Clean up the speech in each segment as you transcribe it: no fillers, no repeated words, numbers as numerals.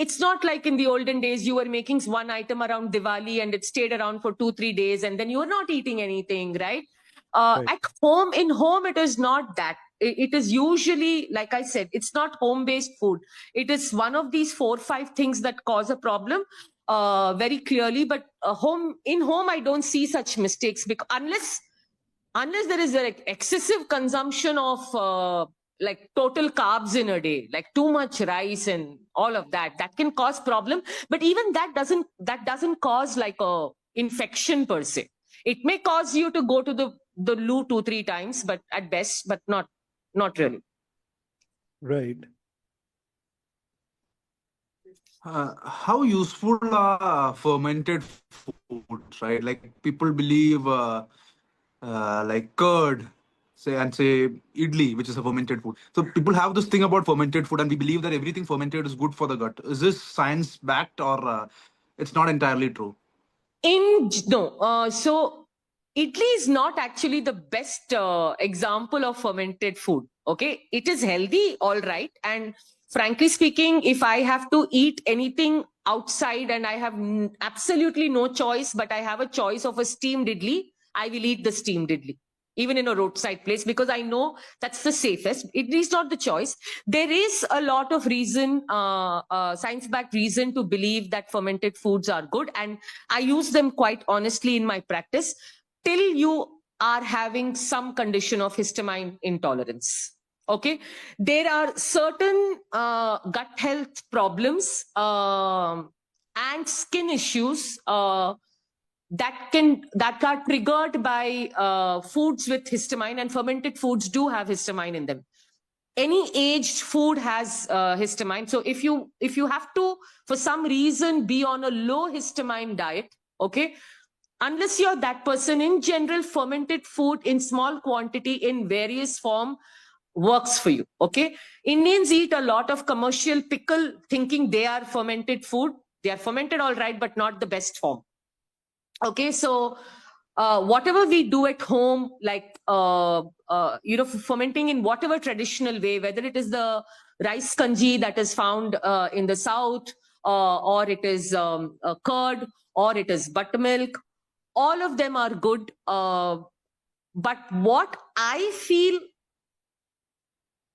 it's not like in the olden days you were making one item around Diwali and it stayed around for 2-3 days and then you were not eating anything, right? Right. At home, in home, it is not that. It is usually, like I said, it's not home-based food. It is one of these 4-5 things that cause a problem very clearly. But in home, I don't see such mistakes because unless there is an excessive consumption of like total carbs in a day, like too much rice and all of that can cause problem. But even that doesn't cause like a infection per se. It may cause you to go to the loo 2-3 times, but at best, but not really. Right. How useful are fermented foods, right? Like people believe like curd, say idli, which is a fermented food. So people have this thing about fermented food, and we believe that everything fermented is good for the gut. Is this science backed, or it's not entirely true? So idli is not actually the best example of fermented food. Okay, it is healthy, all right, and frankly speaking, if I have to eat anything outside and I have absolutely no choice, but I have a choice of a steamed idli, I will eat the steamed idli, even in a roadside place, because I know that's the safest. It is not the choice. There is a lot of reason, science-backed reason to believe that fermented foods are good. And I use them quite honestly in my practice till you are having some condition of histamine intolerance. Okay, there are certain gut health problems and skin issues that are triggered by foods with histamine, and fermented foods do have histamine in them. Any aged food has histamine. So if you have to, for some reason, be on a low histamine diet, okay, unless you're that person, in general, fermented food in small quantity in various form works for you. Okay, Indians eat a lot of commercial pickle thinking they are fermented food. They are fermented, all right, but not the best form. Okay, so whatever we do at home, like fermenting in whatever traditional way, whether it is the rice kanji that is found in the south, or it is curd, or it is buttermilk, all of them are good. But what I feel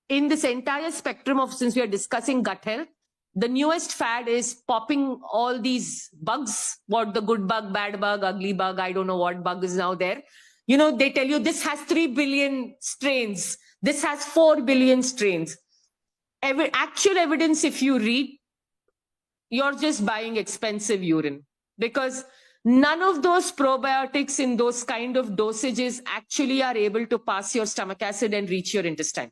in this entire spectrum of, since we are discussing gut health, the newest fad is popping all these bugs, what the good bug, bad bug, ugly bug, I don't know what bug is now there. You know, they tell you this has 3 billion strains, this has 4 billion strains. Actual evidence, if you read, you're just buying expensive urine, because none of those probiotics in those kind of dosages actually are able to pass your stomach acid and reach your intestine.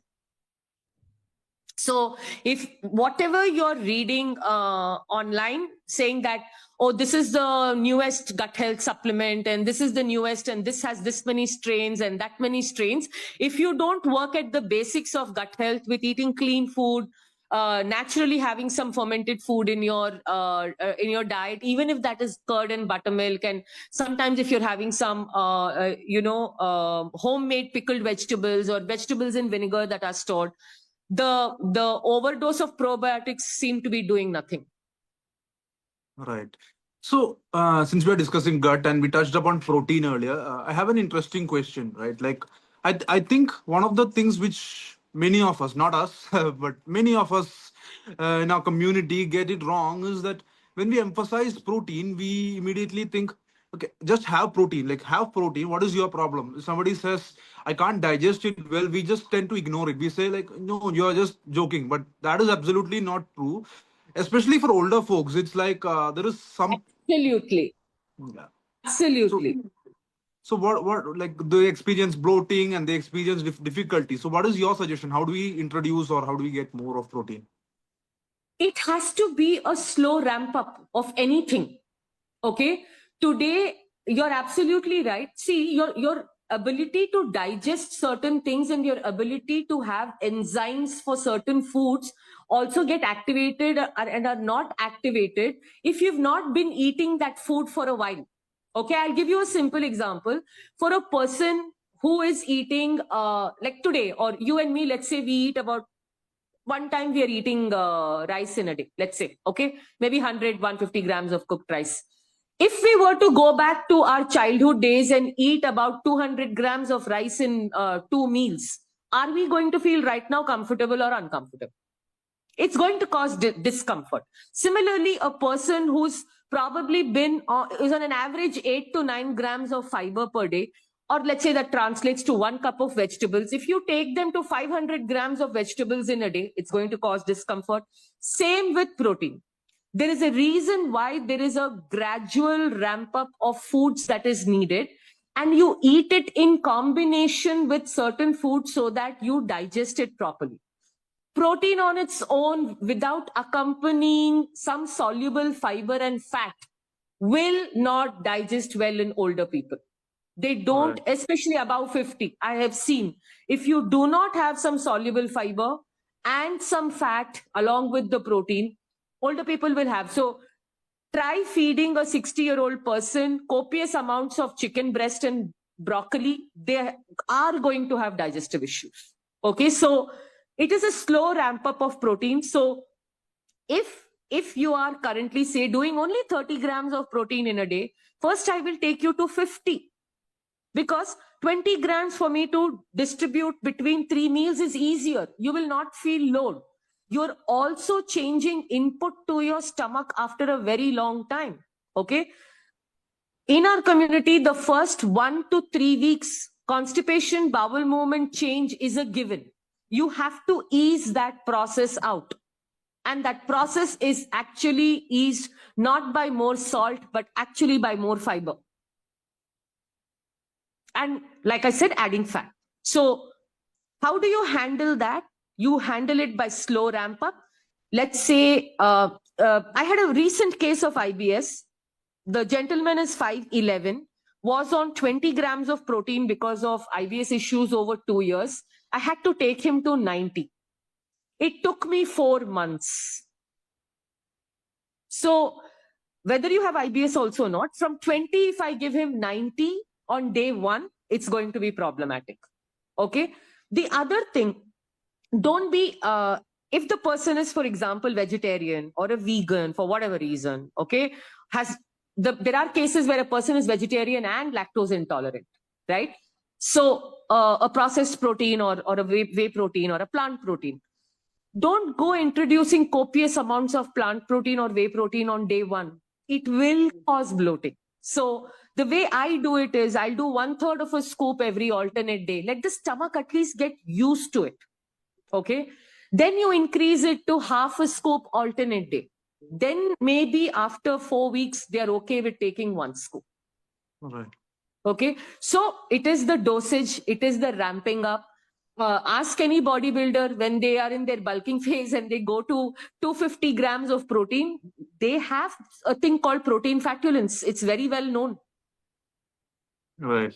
So if whatever you're reading online saying that, oh, this is the newest gut health supplement and this is the newest and this has this many strains and that many strains, if you don't work at the basics of gut health with eating clean food, naturally having some fermented food in your diet, even if that is curd and buttermilk, and sometimes if you're having some homemade pickled vegetables or vegetables in vinegar that are stored, the overdose of probiotics seem to be doing nothing. Right. So since we are discussing gut and we touched upon protein earlier, I have an interesting question, right? Like I think one of the things which many of us, not us, but many of us in our community get it wrong is that when we emphasize protein, we immediately think, okay, just have protein, like have protein. What is your problem? If somebody says, I can't digest it well, we just tend to ignore it. We say like, no, you're just joking. But that is absolutely not true. Especially for older folks, it's like there is some... Absolutely. Yeah. Absolutely. So what like they experience bloating and they experience difficulty. So what is your suggestion? How do we introduce or how do we get more of protein? It has to be a slow ramp up of anything. Okay. Today, you're absolutely right. See, your ability to digest certain things and your ability to have enzymes for certain foods also get activated and are not activated if you've not been eating that food for a while. Okay, I'll give you a simple example. For a person who is eating like today, or you and me, let's say we eat about one time we are eating rice in a day, let's say, okay, maybe 100, 150 grams of cooked rice. If we were to go back to our childhood days and eat about 200 grams of rice in 2 meals, are we going to feel right now comfortable or uncomfortable? It's going to cause discomfort. Similarly, a person who's probably been is on an average 8 to 9 grams of fiber per day, or let's say that translates to 1 cup of vegetables. If you take them to 500 grams of vegetables in a day, it's going to cause discomfort. Same with protein. There is a reason why there is a gradual ramp up of foods that is needed, and you eat it in combination with certain foods so that you digest it properly. Protein on its own, without accompanying some soluble fiber and fat, will not digest well in older people. They don't, especially above 50. I have seen, if you do not have some soluble fiber and some fat along with the protein, older people will have. So try feeding a 60-year-old person copious amounts of chicken breast and broccoli. They are going to have digestive issues. Okay, so it is a slow ramp up of protein. So if you are currently, say, doing only 30 grams of protein in a day, first I will take you to 50. Because 20 grams for me to distribute between 3 meals is easier. You will not feel load. You're also changing input to your stomach after a very long time. Okay. In our community, the first 1 to 3 weeks, constipation, bowel movement change is a given. You have to ease that process out. And that process is actually eased not by more salt, but actually by more fiber. And like I said, adding fat. So how do you handle that? You handle it by slow ramp up. Let's say I had a recent case of IBS. The gentleman is 5'11", was on 20 grams of protein because of IBS issues over 2 years. I had to take him to 90. It took me 4 months. So whether you have IBS also or not, from 20, if I give him 90 on day 1, it's going to be problematic. Okay. The other thing, don't be, if the person is, for example, vegetarian or a vegan for whatever reason, okay, there are cases where a person is vegetarian and lactose intolerant, right? So a processed protein or a whey protein or a plant protein. Don't go introducing copious amounts of plant protein or whey protein on day 1. It will cause bloating. So the way I do it is I'll do 1/3 of a scoop every alternate day. Let the stomach at least get used to it. Okay. Then you increase it to half a scoop alternate day. Then maybe after 4 weeks, they are okay with taking 1 scoop. All right. Okay. So it is the dosage. It is the ramping up. Ask any bodybuilder when they are in their bulking phase and they go to 250 grams of protein, they have a thing called protein flatulence. It's very well known. Right.